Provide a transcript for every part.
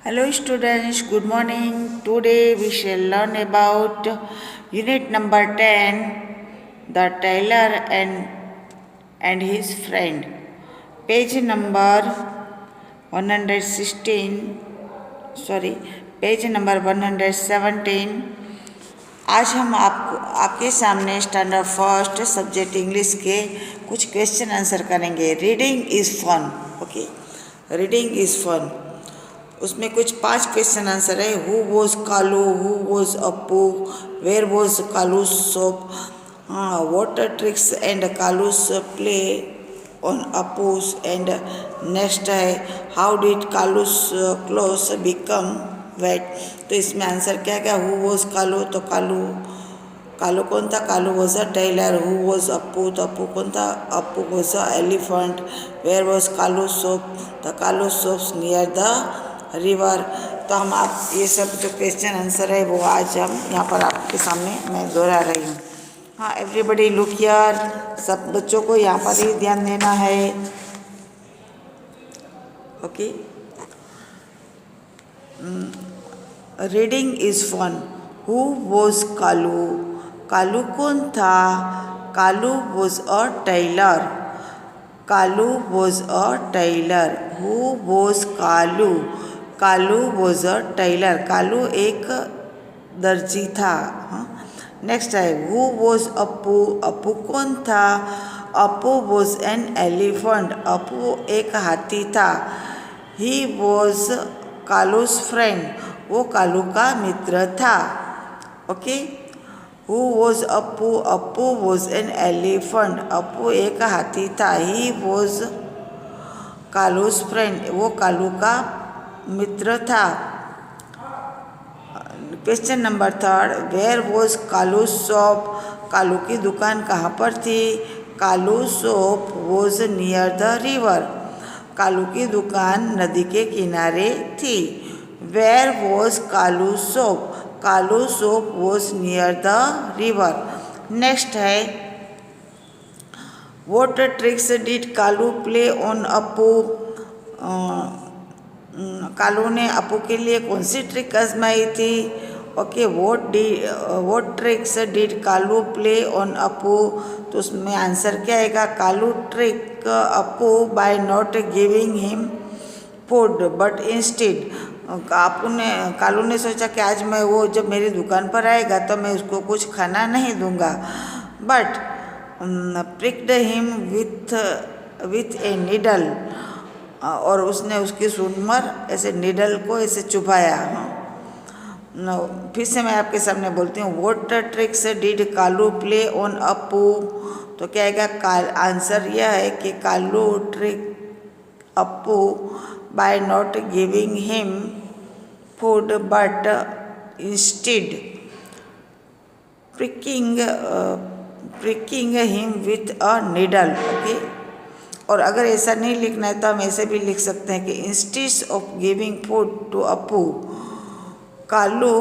Hello students, good morning. Today we shall learn about unit number 10, the tailor and his friend. Page number 116, page number 117. आज हम आपके सामने standard first subject English के कुछ question answer करेंगे। Reading is fun. Okay, reading is fun. उसमें कुछ 5 question answer है। Who was Kalu, who was Apu, where was Kalu shop, what tricks and Kalu's play on Apu's, and next है how did Kalu's clothes become wet. तो इसमें answer क्या क्या? Who was Kalu, तो कालू कौन था? Kalu was a tailor. Who was Apu, तो अपू कौन था? Apu was a elephant. Where was Kalu shop, तो Kalu shops near the river. तो हम आप ये सब जो क्वेश्चन आंसर है वो आज हम यहाँ पर आपके सामने मैं दोहरा रही हूँ। हाँ, एवरीबडी लुक हियर। सब बच्चों को यहाँ पर ही ध्यान देना है। Okay, reading is fun. Who was Kalu? Kalu कौन था? Kalu was a tailor. Kalu was a tailor. Who was Kalu? Kalu was a tailor. Kalu एक दर्जी था। नेक्स्ट है हु वॉज अपू? अपू कौन था? Apu was an elephant. Apu एक हाथी था। He was Kalu's friend. वो कालू का मित्र था। Okay, who was Apu? Apu was an elephant. Apu एक हाथी था। He was Kalu's friend. वो कालू का मित्र था। Question number 3, where was Kalu shop? कालू की दुकान कहाँ पर थी? Kalu shop was near the river. Kalu की दुकान नदी के किनारे थी। Where was Kalu shop? Kalu shop was near the river. Next है what tricks did Kalu play on Apu? Kalu ने अपू के लिए कौन सी ट्रिक आजमाई थी? Okay, what tricks did Kalu play on Apu? तो उसमें आंसर क्या आएगा? Kalu trick Apu by not giving him food but instead. Kalu ने सोचा कि आज मैं वो जब मेरी दुकान पर आएगा तो मैं उसको कुछ खाना नहीं दूंगा, but pricked him with a needle. और उसने उसकी सूंड पर ऐसे नीडल को ऐसे चुभाया। फिर से मैं आपके सामने बोलती हूँ, what tricks did Kalu play on Apu? तो क्या आएगा? आंसर यह है कि Kalu trick Apu by not giving him food but instead pricking him with a needle. Okay, और अगर ऐसा नहीं लिखना है तो हम ऐसे भी लिख सकते हैं कि instead of giving food to Appu, Kalu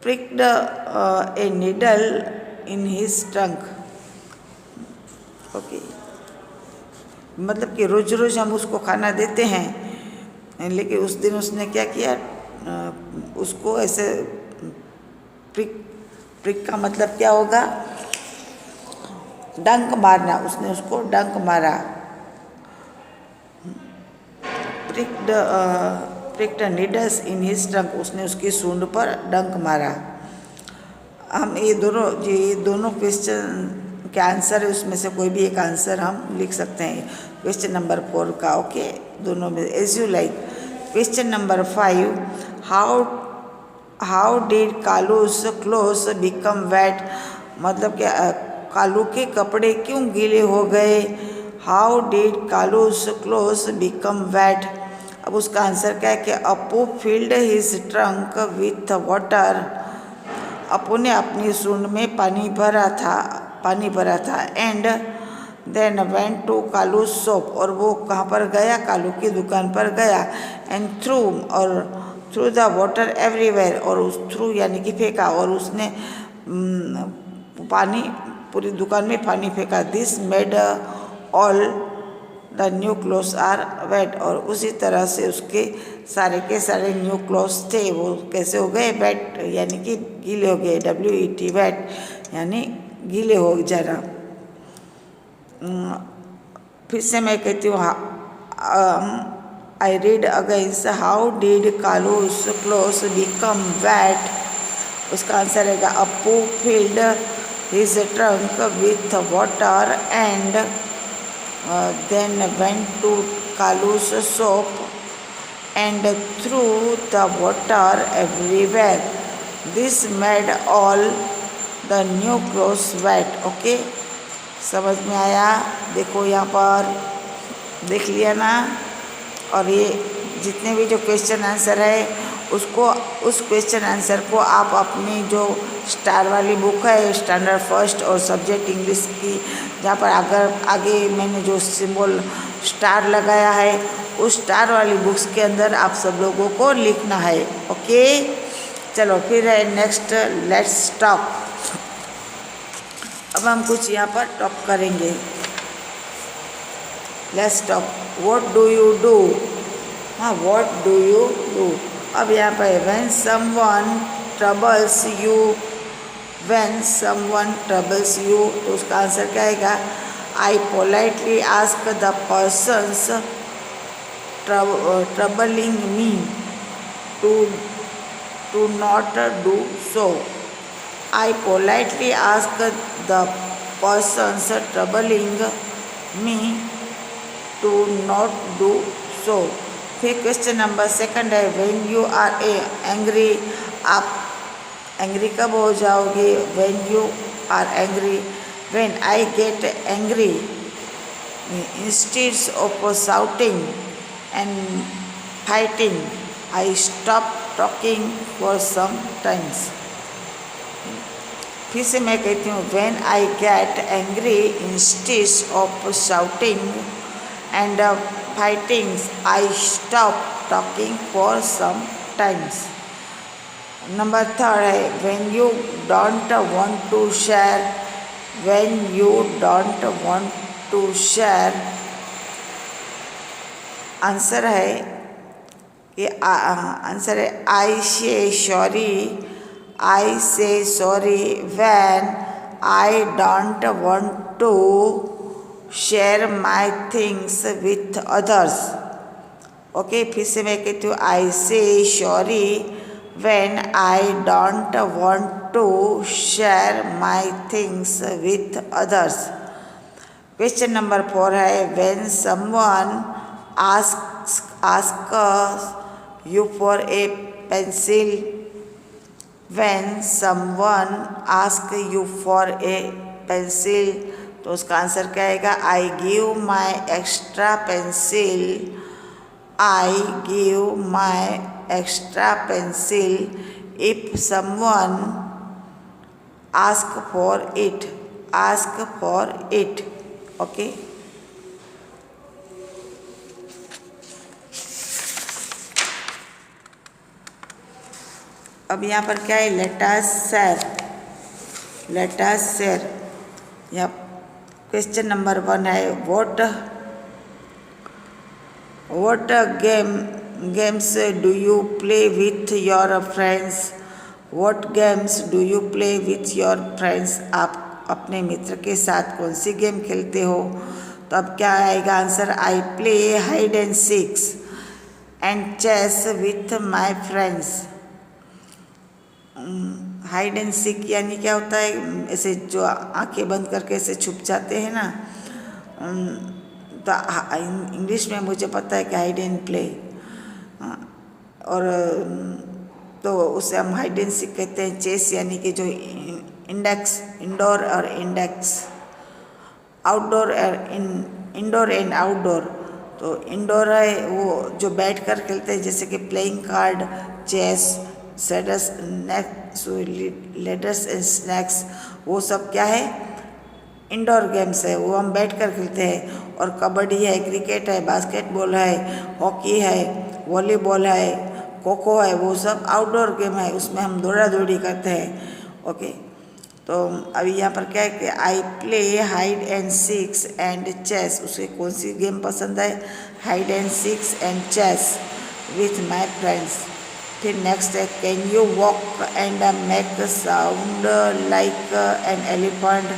pricked a needle in his trunk। Okay, मतलब कि रोज रोज हम उसको खाना देते हैं, लेकिन उस दिन उसने क्या किया? उसको ऐसे प्रिक का मतलब क्या होगा? डंक मारना। उसने उसको डंक मारा। प्रिक्ड नीडल्स इन हिज ट्रंक। उसने उसकी सूंड पर डंक मारा। हम ये दोनों क्वेश्चन के आंसर है, उसमें से कोई भी एक आंसर हम लिख सकते हैं क्वेश्चन नंबर 4 का। ओके, दोनों में as you like. Question number 5, how did Kalu's clothes become wet? मतलब कि कालू के कपड़े क्यों गीले हो गए? How did Kalu's clothes become wet? अब उसका आंसर क्या है कि Apu filled his trunk with water. Apu ने अपनी सूंड में पानी भरा था। And then went to Kalu shop. और वो कहाँ पर गया? कालू की दुकान पर गया। And through the water everywhere. और उस थ्रू यानी कि फेंका, और उसने पानी पूरी दुकान में पानी फेंका। This made all the new clothes are wet. और उसी तरह से उसके सारे के सारे न्यू क्लोथ्स थे वो कैसे हो गए, वेट यानी कि गीले हो गए, WET वेट यानी गीले हो जाना। फिर से मैं कहती हूँ, I read against how did Kalu's clothes become wet. उसका आंसर रहेगा Appu filled his trunk with water and then went to Kalu's shop and threw the water everywhere. This made all the new clothes wet. Okay, समझ में आया? देखो यहाँ पर देख लिया ना। और ये जितने भी जो क्वेश्चन आंसर है उसको उस क्वेश्चन आंसर को आप अपनी जो स्टार वाली बुक है स्टैंडर्ड फर्स्ट और सब्जेक्ट इंग्लिश की, जहाँ पर अगर आगे मैंने जो सिंबल स्टार लगाया है उस स्टार वाली बुक्स के अंदर आप सब लोगों को लिखना है। ओके, चलो फिर है नेक्स्ट, लेट्स टॉक। अब हम कुछ यहाँ पर टॉक करेंगे। Let's talk, what do you do. हाँ, व्हाट डू यू डू। अब यहाँ पर when someone troubles you, when someone troubles you, तो उसका आंसर क्या आएगा? I politely ask the persons troubling me to not do so. I politely ask the persons troubling me to not do so. फिर question number second है, when you are angry, आप angry कब हो जाओगे? when you are angry, when I get angry, instead of shouting and fighting, I stop talking for some times. फिर से मैं कहती हूँ, when I get angry, instead of shouting and fighting, I stop talking for some times. Number third है, when you don't want to share, when you don't want to share, answer है कि answer है I say sorry when I don't want to share my things with others. Okay, फिर से मैं कहती हूँ, I say sorry when I don't want to share my things with others. Question number 4 है, when someone asks you for a pencil, when someone asks you for a pencil, तो उसका answer क्या आएगा? I give my extra pencil, I give my extra pencil if someone ask for it, ask for it. Okay. अब यहाँ पर क्या है? Let us share. यहाँ क्वेश्चन नंबर 1 है, what games do you play with your friends. What games do you play with your friends. आप अपने मित्र के साथ कौन सी गेम खेलते हो? तो अब क्या आएगा answer? I play hide and seeks and chess with my friends. Hide and seek यानी क्या होता है? ऐसे जो आंखें बंद करके ऐसे छुप जाते हैं ना, तो इंग्लिश में मुझे पता है कि हाइड एंड प्ले, और तो उसे हम हाइड एंड सीक कहते हैं। चेस यानी कि जो इंडोर और index, outdoor indoor and outdoor. तो इंडोर है वो जो बैठ कर खेलते हैं, जैसे कि playing card, chess, ladders and snakes, वो सब क्या है? इंडोर गेम्स है, वो हम बैठ कर खेलते हैं। और कबड्डी है, क्रिकेट है, बास्केटबॉल है, हॉकी है, वॉलीबॉल है, खो खो है, वो सब आउटडोर गेम है, उसमें हम दौड़ा दौड़ी करते हैं। ओके, तो अभी यहाँ पर क्या है कि I play hide and seeks and chess. उसे कौन सी गेम पसंद है? Hide and seeks and chess. with my friends. फिर नेक्स्ट है can you walk and make sound like an elephant.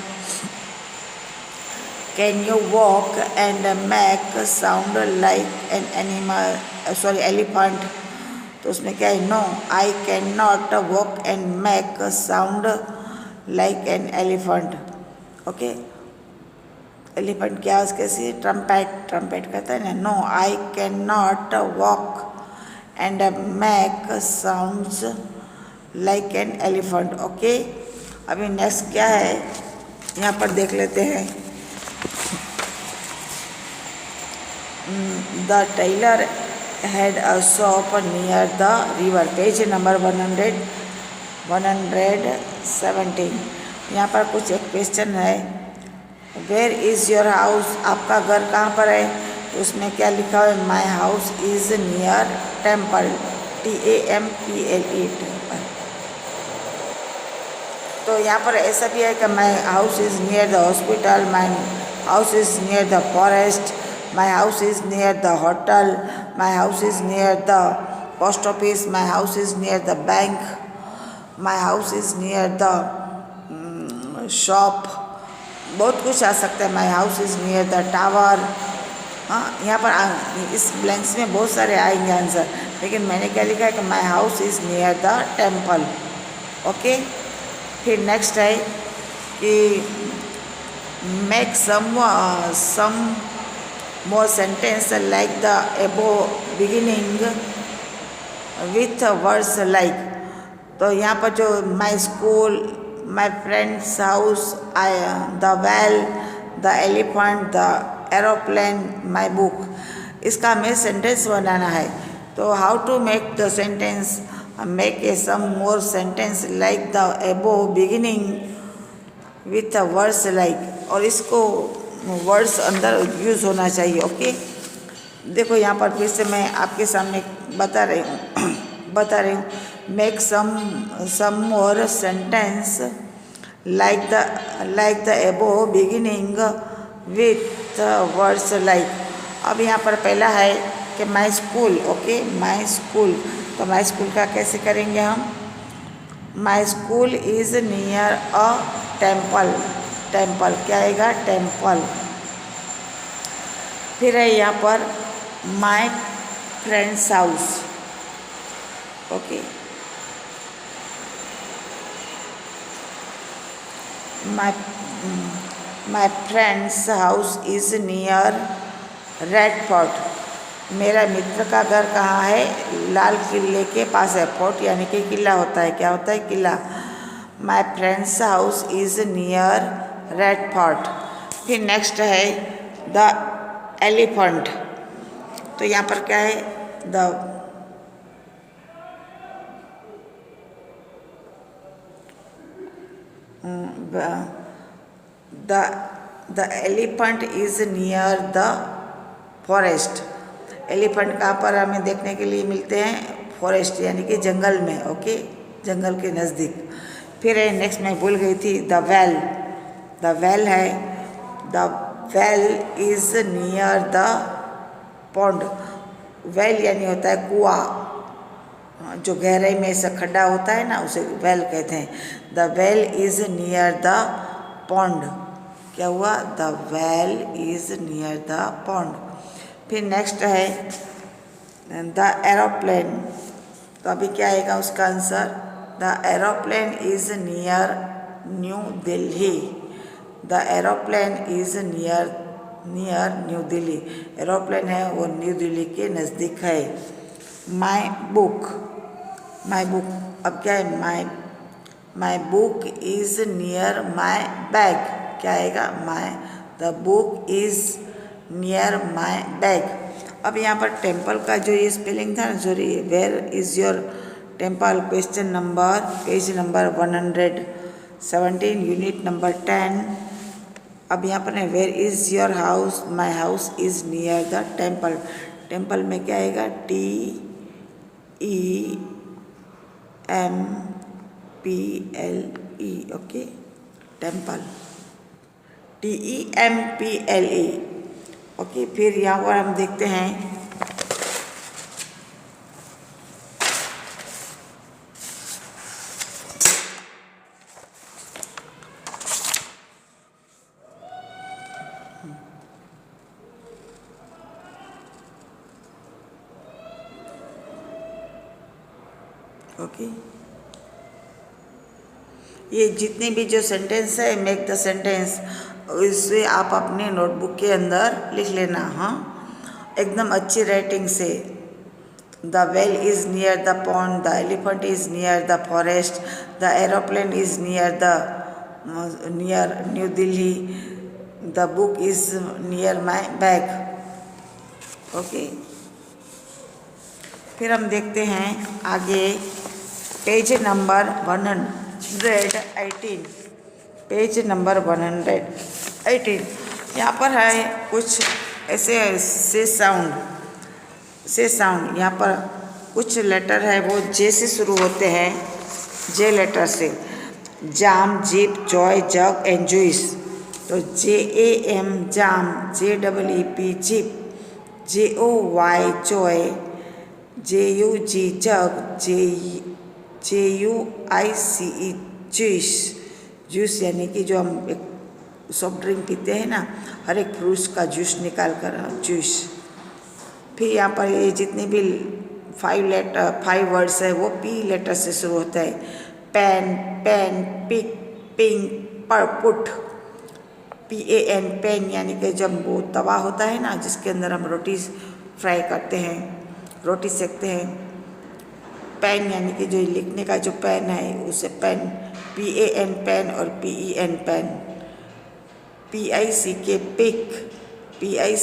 Can you walk and make sound like an animal elephant. तो उसमें क्या है, no I can not walk and make sound like an elephant. Okay, elephant क्या है उसके trumpet. Trumpet कहता है ना. No I can not walk and make sounds like an elephant. Okay, अभी नेक्स्ट क्या है यहाँ पर देख लेते हैं. The tailor had a shop near the river. Page number 117. यहाँ पर कुछ एक क्वेश्चन है. Where is your house. आपका घर कहाँ पर है. तो उसमें क्या लिखा हुआ है, माई house is near temple. TAMPLE temple. तो यहाँ पर ऐसा भी है कि my house is near the hospital, my house is near the forest, my house is near the hotel, my house is near the post office, my house is near the bank, my house is near the shop. बहुत कुछ आ सकता है. माई house is near the tower. हाँ, यहाँ पर इस blanks में बहुत सारे आएंगे आंसर, लेकिन मैंने क्या लिखा है कि my house is near the temple. Okay, फिर नेक्स्ट है कि make some more sentence like the above beginning with words like. तो यहाँ पर जो my school, my friends house, the well, the elephant, the aeroplane, my book, इसका हमें sentence बनाना है. तो how to make the sentence. Make a some more sentence like the above beginning with words like. और इसको words अंदर use होना चाहिए. ओके, देखो यहाँ पर फिर से मैं आपके सामने बता रही हूँ. Make some more sentence like the above beginning with words like. अब यहाँ पर पहला है कि my school. Okay, my school. तो माई स्कूल का कैसे करेंगे हम. My school is near a temple. Temple क्या आएगा, टेम्पल. फिर है यहाँ पर my friends house. Okay, my friends house is near red Fort. मेरा मित्र का घर कहाँ है, लाल किले के पास है. फोर्ट यानी कि किला होता है. क्या होता है, किला. My friends house is near red fort. फिर नेक्स्ट है द एलिफेंट. तो यहाँ पर क्या है, the elephant is near the forest. Elephant कहाँ पर हमें देखने के लिए मिलते हैं, फॉरेस्ट यानी कि जंगल में. ओके, जंगल के नज़दीक. फिर है नेक्स्ट, मैं भूल गई थी, द वेल. द वेल है, the well is near the pond. Well यानी होता है कुआं, जो गहराई में ऐसा खड्डा होता है ना, उसे वेल कहते हैं. The well is near the pond. क्या हुआ, the well is near the pond. फिर नेक्स्ट है द एरोप्लेन. तो अभी क्या आएगा उसका answer, the aeroplane is near new Delhi. The aeroplane is near new Delhi. Aeroplane है वो न्यू दिल्ली के नज़दीक है. My book. माई बुक, अब क्या है, my book is near my bag. क्या आएगा, the book is near my bag. अब यहाँ पर टेम्पल का जो ये स्पेलिंग था ना, sorry, where is your temple, question number page number 117, unit number 10. अब यहाँ पर where is your house, my house is near the temple. Temple में क्या आएगा, TEMPLE. Okay, temple, TEMPLE. Okay, फिर यहाँ पर हम देखते हैं ओके। ये जितने भी जो सेंटेंस है, मेक द सेंटेंस, इसे आप अपने नोटबुक के अंदर लिख लेना। हाँ, एकदम अच्छी राइटिंग से। The well is near the pond, the elephant is near the forest, the aeroplane is near new Delhi, the book is near my bag. Okay, फिर हम देखते हैं आगे पेज नंबर 118। पेज नंबर 118, यहाँ पर है कुछ ऐसे से साउंड। यहाँ पर कुछ लेटर है वो जे से शुरू होते हैं, जे लेटर से। Jam, jeep, joy, jug and juice. तो JAM jam, JEEP jeep, JOY joy, JUG jug, JUICE juice यानी कि जो हम एक सॉफ्ट ड्रिंक पीते हैं ना, हर एक फ्रूट्स का जूस निकाल कर जूस। फिर यहाँ पर ये जितने भी 5 वर्ड्स है वो P लेटर से शुरू होता है। Pen, pick, pink, put. PAN pen यानी कि जब वो तवा होता है ना जिसके अंदर हम रोटी फ्राई करते हैं, रोटी सेकते हैं। पेन यानी कि जो लिखने का जो पेन है उसे पेन, PAN पेन और PEN pen. PICK pick, PIN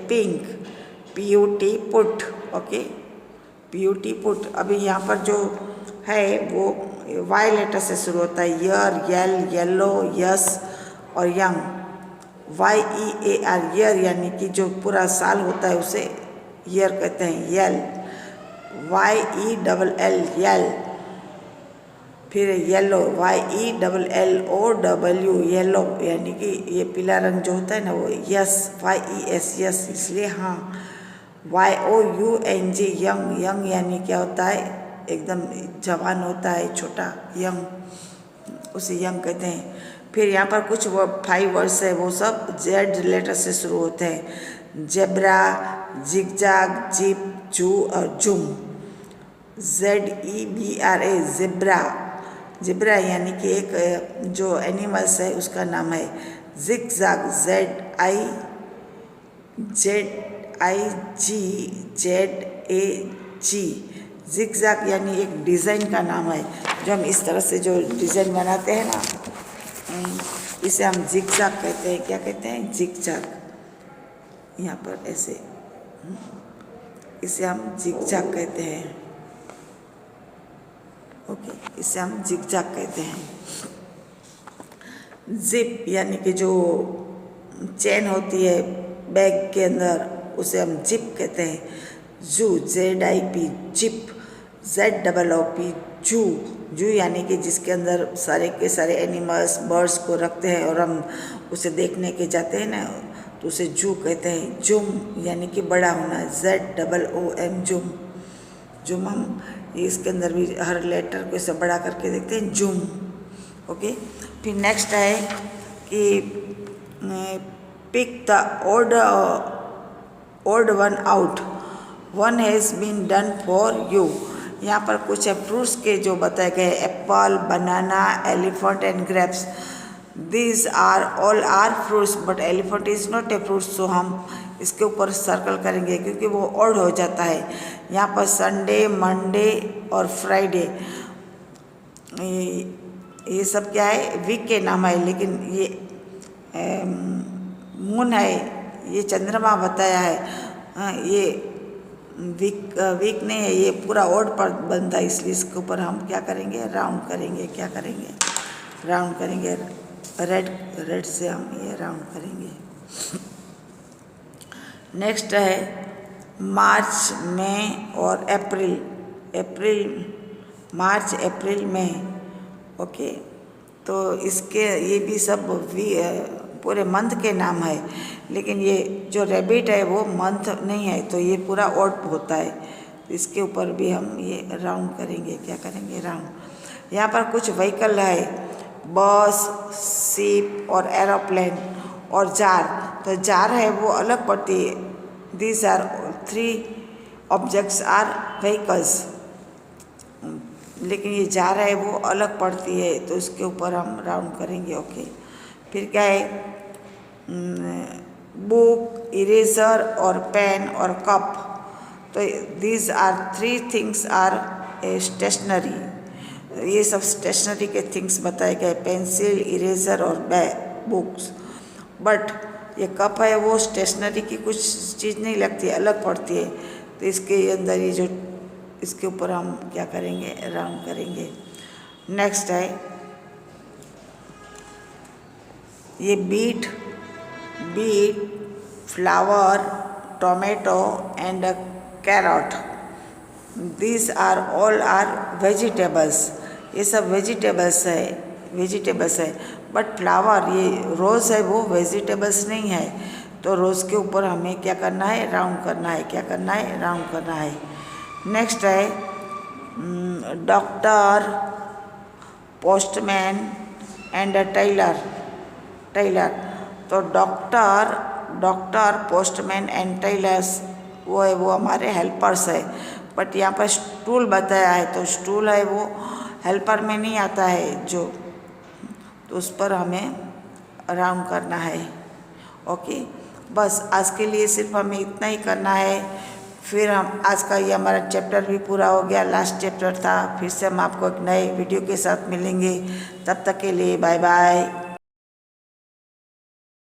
pink, PUT put. Okay, PUT put. अभी यहाँ पर जो है वो Y लेटर से शुरू होता है। ईयर, येलो, यस और यंग। YEAR ईयर यानी कि जो पूरा साल होता है उसे ईयर कहते हैं, यल। YELL यल। फिर येलो, YELLOW येलो यानी कि ये पीला रंग जो होता है ना वो यस, YES यस, इसलिए हाँ। YOUNG यंग यानी क्या होता है, एकदम जवान होता है, छोटा, यंग, उसे यंग कहते हैं। फिर यहाँ पर कुछ 5 वर्ड्स है वो सब Z लेटर से शुरू होते हैं। जेब्रा, जिगजाग, जिप, जू और जुम। ZEBRA ज़ेब्रा यानी कि एक जो एनिमल्स है उसका नाम है। जिगजैग, ZIGZAG, जिगजैग यानी एक डिज़ाइन का नाम है। जो हम इस तरह से जो डिज़ाइन बनाते हैं ना, इसे हम जिगजैग कहते हैं। क्या कहते हैं? जिगजैग। यहाँ पर ऐसे, इसे हम जिगजैग कहते हैं। ओके, इसे हम जिगजैग कहते हैं। जिप यानी कि जो चेन होती है बैग के अंदर उसे हम जिप कहते हैं। जू, ZIP जिप, ZOOP जू। जू यानी कि जिसके अंदर सारे के सारे एनिमल्स, बर्ड्स को रखते हैं और हम उसे देखने के जाते हैं ना, तो उसे जू कहते हैं। जुम यानी कि बड़ा होना, ZOOM जुम। जुम हम इसके अंदर भी हर लेटर को इसे बड़ा करके देखते हैं, जुम। ओके, फिर नेक्स्ट है कि pick the odd one out, one has been done for you. यहाँ पर कुछ फ्रूट्स के जो बताए गए, apple, banana, elephant and grapes. These are all are fruits but elephant is not a fruit. So हम इसके ऊपर सर्कल करेंगे क्योंकि वो ऑड हो जाता है। यहाँ पर संडे, मंडे और फ्राइडे, ये सब क्या है, वीक के नाम है। लेकिन ये मून है, ये चंद्रमा बताया है। ये वीक नहीं है, ये पूरा ऑड पर बनता है, इसलिए इसके ऊपर हम क्या करेंगे, राउंड करेंगे। क्या करेंगे? राउंड करेंगे। रेड से हम ये राउंड करेंगे। नेक्स्ट है मार्च, मई और अप्रैल, मार्च, अप्रैल, मई। ओके, तो इसके ये भी सब पूरे मंथ के नाम है। लेकिन ये जो रैबिट है वो मंथ नहीं है, तो ये पूरा ऑड होता है। इसके ऊपर भी हम ये राउंड करेंगे। क्या करेंगे? राउंड। यहाँ पर कुछ व्हीकल है, बस, शिप और एरोप्लेन और जार। तो जार है वो अलग पड़ती है। These are 3 objects are vehicles. लेकिन ये जा रहा है वो अलग पड़ती है, तो इसके ऊपर हम राउंड करेंगे। ओके, फिर क्या है, बुक, इरेजर और पेन और कप। तो these are three things are a stationery. ये सब स्टेशनरी के थिंग्स बताए गए, पेंसिल, इरेजर और बुक्स। बट ये कप है वो स्टेशनरी की कुछ चीज़ नहीं लगती, अलग पड़ती है। तो इसके अंदर ये जो इसके ऊपर हम क्या करेंगे, राउंड करेंगे। नेक्स्ट है ये beet, flower, tomato and carrot. These are all are vegetables. ये सब वेजिटेबल्स है। बट फ्लावर, ये रोज़ है वो वेजिटेबल्स नहीं है। तो रोज़ के ऊपर हमें क्या करना है, राउंड करना है। क्या करना है, राउंड करना है। नेक्स्ट है डॉक्टर, पोस्टमैन एंड टेलर। तो डॉक्टर, पोस्टमैन एंड टेलर्स वो है, वो हमारे हेल्पर्स है। बट यहाँ पर स्टूल बताया है, तो स्टूल है वो हेल्पर में नहीं आता है जो, तो उस पर हमें राउंड करना है। ओके, बस आज के लिए सिर्फ हमें इतना ही करना है। फिर हम आज का ये हमारा चैप्टर भी पूरा हो गया, लास्ट चैप्टर था। फिर से हम आपको एक नए वीडियो के साथ मिलेंगे। तब तक के लिए बाय बाय।